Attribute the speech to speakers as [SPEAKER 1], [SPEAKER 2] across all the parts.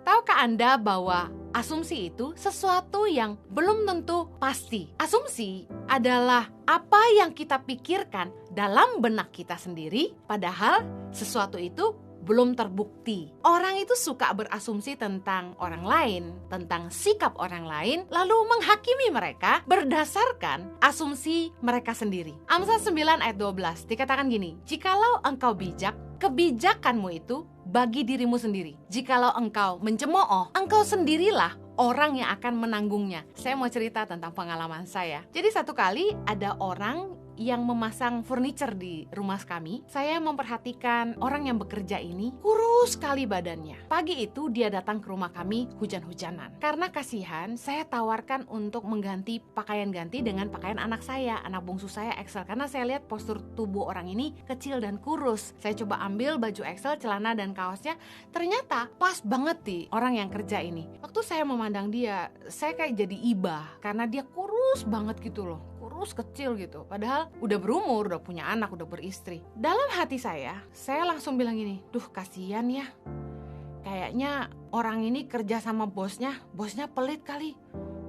[SPEAKER 1] Tahukah Anda bahwa asumsi itu sesuatu yang belum tentu pasti? Asumsi adalah apa yang kita pikirkan dalam benak kita sendiri, padahal sesuatu itu belum terbukti. Orang itu suka berasumsi tentang orang lain, tentang sikap orang lain, lalu menghakimi mereka berdasarkan asumsi mereka sendiri. Amsal 9 ayat 12 dikatakan gini, jikalau engkau bijak, kebijakanmu itu bagi dirimu sendiri. Jikalau engkau mencemooh, engkau sendirilah orang yang akan menanggungnya. Saya mau cerita tentang pengalaman saya. Jadi satu kali ada orang yang memasang furniture di rumah kami. Saya memperhatikan orang yang bekerja ini kurus sekali badannya. Pagi itu dia datang ke rumah kami hujan-hujanan. Karena kasihan, saya tawarkan untuk mengganti pakaian ganti dengan pakaian anak saya, anak bungsu saya Excel. Karena saya lihat postur tubuh orang ini kecil dan kurus. Saya coba ambil baju Excel, celana dan kaosnya. Ternyata pas banget di orang yang kerja ini. Waktu saya memandang dia, saya kayak jadi iba karena dia kurus banget gitu loh. Kurus kecil gitu, padahal udah berumur, udah punya anak, udah beristri. Dalam hati saya langsung bilang gini, duh kasihan ya, kayaknya orang ini kerja sama bosnya pelit kali,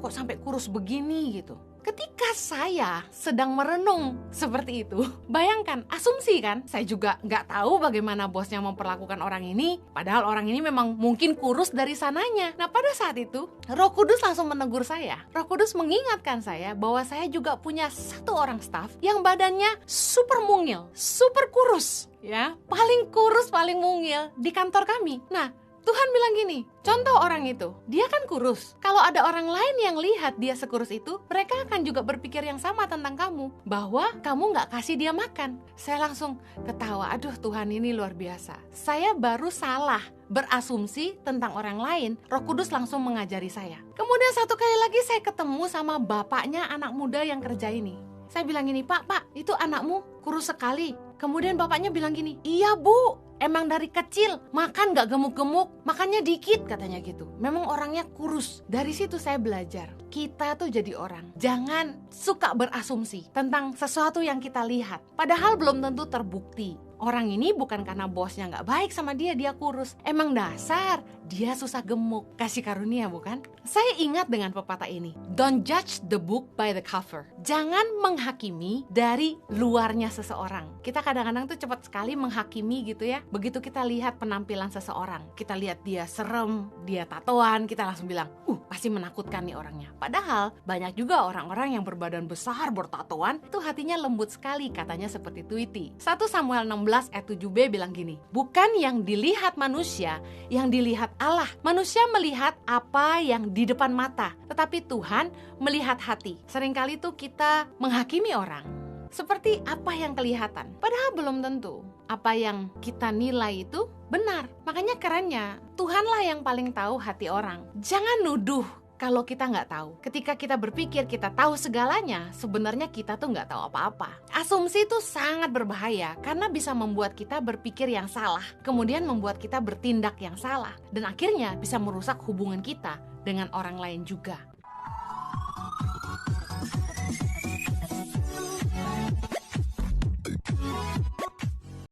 [SPEAKER 1] kok sampai kurus begini gitu. Ketika saya sedang merenung seperti itu, bayangkan, asumsi kan, saya juga nggak tahu bagaimana bosnya memperlakukan orang ini, padahal orang ini memang mungkin kurus dari sananya. Nah pada saat itu, Roh Kudus langsung menegur saya. Roh Kudus mengingatkan saya bahwa saya juga punya satu orang staf yang badannya super mungil, super kurus, ya, paling kurus, paling mungil di kantor kami. Nah, Tuhan bilang gini, contoh orang itu, dia kan kurus. Kalau ada orang lain yang lihat dia sekurus itu, mereka akan juga berpikir yang sama tentang kamu, bahwa kamu gak kasih dia makan. Saya langsung ketawa, aduh Tuhan ini luar biasa. Saya baru salah berasumsi tentang orang lain, Roh Kudus langsung mengajari saya. Kemudian satu kali lagi saya ketemu sama bapaknya anak muda yang kerja ini. Saya bilang gini, Pak, itu anakmu kurus sekali. Kemudian bapaknya bilang gini, iya Bu, emang dari kecil makan gak gemuk-gemuk, makannya dikit katanya gitu. Memang orangnya kurus. Dari situ saya belajar, kita tuh jadi orang, jangan suka berasumsi tentang sesuatu yang kita lihat, padahal belum tentu terbukti. Orang ini bukan karena bosnya gak baik sama dia kurus. Emang dasar dia susah gemuk. Kasih karunia bukan? Saya ingat dengan pepatah ini, don't judge the book by the cover. Jangan menghakimi dari luarnya seseorang. Kita kadang-kadang tuh cepat sekali menghakimi gitu ya. Begitu kita lihat penampilan seseorang, kita lihat dia serem, dia tatoan, kita langsung bilang, pasti menakutkan nih orangnya. Padahal banyak juga orang-orang yang berbadan besar, bertatoan, itu hatinya lembut sekali, katanya seperti Tweety. 1 Samuel 16 ayat 7b bilang gini, bukan yang dilihat manusia, yang dilihat Allah. Manusia melihat apa yang di depan mata, tetapi Tuhan melihat hati. Seringkali tuh kita menghakimi orang seperti apa yang kelihatan, padahal belum tentu apa yang kita nilai itu benar. Makanya kerennya, Tuhanlah yang paling tahu hati orang. Jangan nuduh kalau kita nggak tahu. Ketika kita berpikir kita tahu segalanya, sebenarnya kita tuh nggak tahu apa-apa. Asumsi itu sangat berbahaya karena bisa membuat kita berpikir yang salah, kemudian membuat kita bertindak yang salah, dan akhirnya bisa merusak hubungan kita dengan orang lain juga.